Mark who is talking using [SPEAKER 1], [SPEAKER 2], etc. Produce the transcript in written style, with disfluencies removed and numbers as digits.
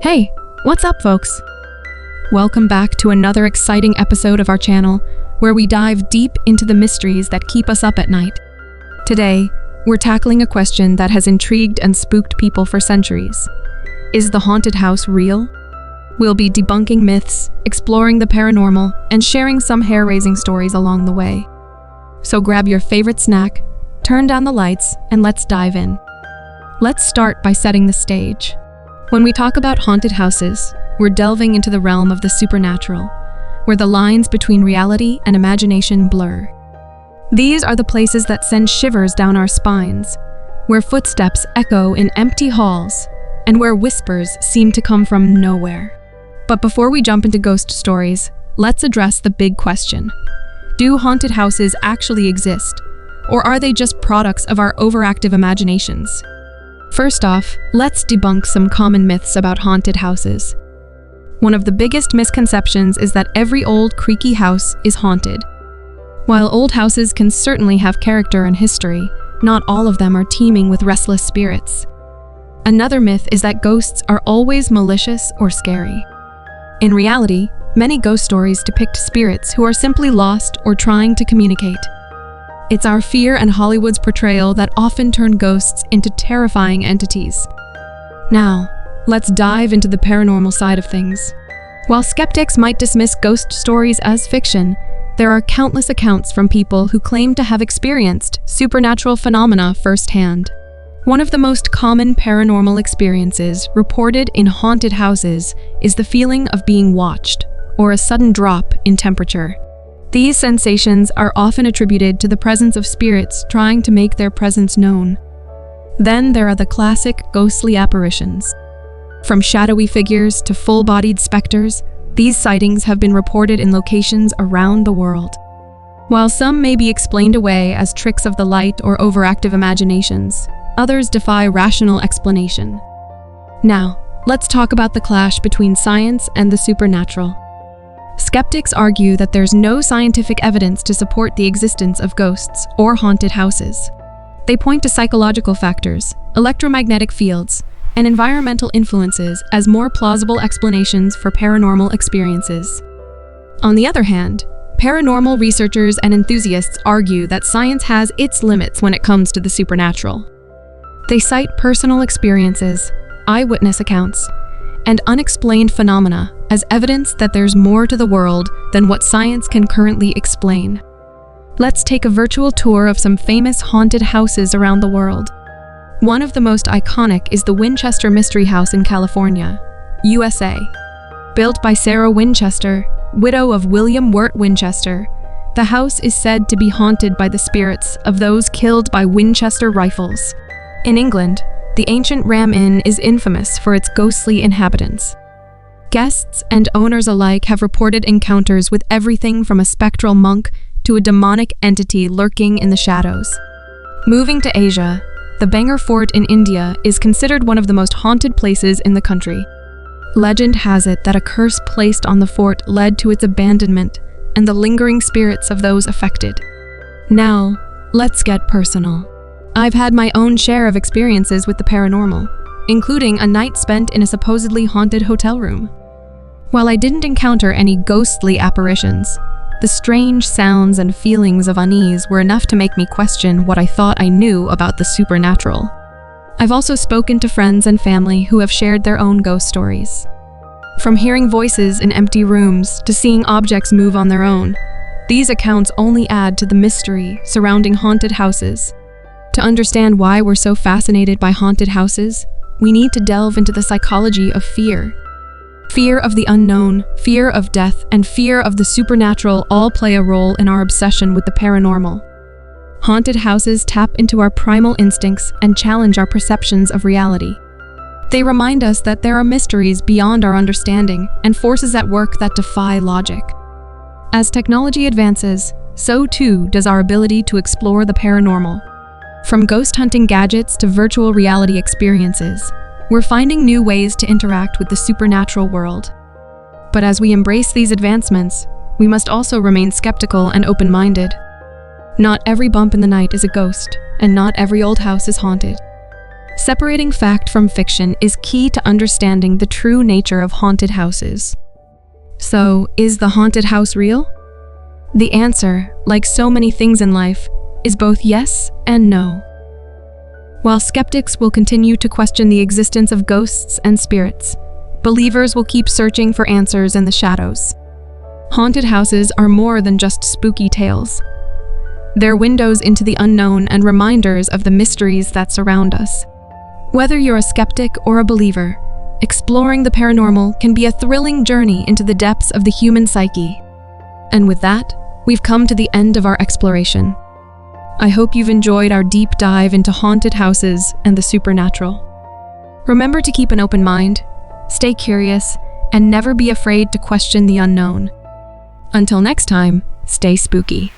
[SPEAKER 1] Hey, what's up, folks? Welcome back to another exciting episode of our channel, where we dive deep into the mysteries that keep us up at night. Today, we're tackling a question that has intrigued and spooked people for centuries. Is the haunted house real? We'll be debunking myths, exploring the paranormal, and sharing some hair-raising stories along the way. So grab your favorite snack, turn down the lights, and let's dive in. Let's start by setting the stage. When we talk about haunted houses, we're delving into the realm of the supernatural, where the lines between reality and imagination blur. These are the places that send shivers down our spines, where footsteps echo in empty halls, and where whispers seem to come from nowhere. But before we jump into ghost stories, let's address the big question. Do haunted houses actually exist, or are they just products of our overactive imaginations? First off, let's debunk some common myths about haunted houses. One of the biggest misconceptions is that every old, creaky house is haunted. While old houses can certainly have character and history, not all of them are teeming with restless spirits. Another myth is that ghosts are always malicious or scary. In reality, many ghost stories depict spirits who are simply lost or trying to communicate. It's our fear and Hollywood's portrayal that often turn ghosts into terrifying entities. Now, let's dive into the paranormal side of things. While skeptics might dismiss ghost stories as fiction, there are countless accounts from people who claim to have experienced supernatural phenomena firsthand. One of the most common paranormal experiences reported in haunted houses is the feeling of being watched, or a sudden drop in temperature. These sensations are often attributed to the presence of spirits trying to make their presence known. Then there are the classic ghostly apparitions. From shadowy figures to full-bodied specters, these sightings have been reported in locations around the world. While some may be explained away as tricks of the light or overactive imaginations, others defy rational explanation. Now, let's talk about the clash between science and the supernatural. Skeptics argue that there's no scientific evidence to support the existence of ghosts or haunted houses. They point to psychological factors, electromagnetic fields, and environmental influences as more plausible explanations for paranormal experiences. On the other hand, paranormal researchers and enthusiasts argue that science has its limits when it comes to the supernatural. They cite personal experiences, eyewitness accounts, and unexplained phenomena as evidence that there's more to the world than what science can currently explain. Let's take a virtual tour of some famous haunted houses around the world. One of the most iconic is the Winchester Mystery House in California, USA. Built by Sarah Winchester, widow of William Wirt Winchester, the house is said to be haunted by the spirits of those killed by Winchester rifles. In England, the ancient Ram Inn is infamous for its ghostly inhabitants. Guests and owners alike have reported encounters with everything from a spectral monk to a demonic entity lurking in the shadows. Moving to Asia, the Bangor Fort in India is considered one of the most haunted places in the country. Legend has it that a curse placed on the fort led to its abandonment and the lingering spirits of those affected. Now, let's get personal. I've had my own share of experiences with the paranormal, including a night spent in a supposedly haunted hotel room. While I didn't encounter any ghostly apparitions, the strange sounds and feelings of unease were enough to make me question what I thought I knew about the supernatural. I've also spoken to friends and family who have shared their own ghost stories. From hearing voices in empty rooms to seeing objects move on their own, these accounts only add to the mystery surrounding haunted houses. To understand why we're so fascinated by haunted houses, we need to delve into the psychology of fear. Fear of the unknown, fear of death, and fear of the supernatural all play a role in our obsession with the paranormal. Haunted houses tap into our primal instincts and challenge our perceptions of reality. They remind us that there are mysteries beyond our understanding and forces at work that defy logic. As technology advances, so too does our ability to explore the paranormal. From ghost hunting gadgets to virtual reality experiences, we're finding new ways to interact with the supernatural world. But as we embrace these advancements, we must also remain skeptical and open-minded. Not every bump in the night is a ghost, and not every old house is haunted. Separating fact from fiction is key to understanding the true nature of haunted houses. So, is the haunted house real? The answer, like so many things in life, is both yes and no. While skeptics will continue to question the existence of ghosts and spirits, believers will keep searching for answers in the shadows. Haunted houses are more than just spooky tales. They're windows into the unknown and reminders of the mysteries that surround us. Whether you're a skeptic or a believer, exploring the paranormal can be a thrilling journey into the depths of the human psyche. And with that, we've come to the end of our exploration. I hope you've enjoyed our deep dive into haunted houses and the supernatural. Remember to keep an open mind, stay curious, and never be afraid to question the unknown. Until next time, stay spooky.